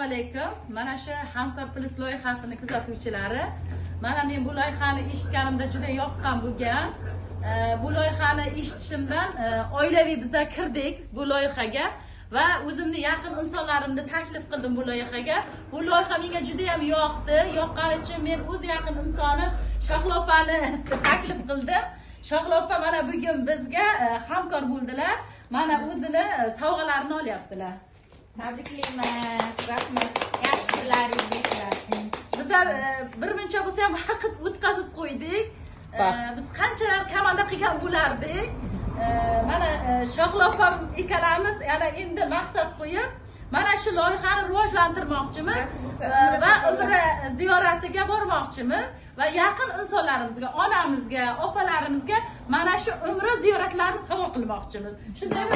alaykum. Mana shu Hamkor Plus loyihasini kuzatuvchilari. Mana men bu loyihani eshitganimda juda yoqqan bo'lgan. Bu loyihani eshitishimdan oilaviy biza kirdik bu loyihaga va o'zimni yaqin insonlarimni taklif qildim bu loyihaga. Bu loyiha menga juda ham yoqdi. Yoqqani uchun men o'z yaqin insonim Shohla opani taklif qildim. Shohla opa mana bugun bizga hamkor bo'ldilar. Mana o'zini sovg'alarini olyaptilar. Tabriklaymiz, rahmat. Yaxshi kunlaringizga. Bizlar birmuncha bo'lsa ham vaqt o'tkazib qo'ydik. Biz qanchalar komanda qilgan bo'lardik. Mana Shohla opam ikkalamiz yana endi maqsad qo'yib, mana shu loyihani rivojlantirmoqchimiz va umra ziyoratiga bormoqchimiz va yaqin insonlarimizga, onamizga, opalarimizga mana shu umra ziyoratlarini sovg'a qilmoqchimiz. Shundaymi?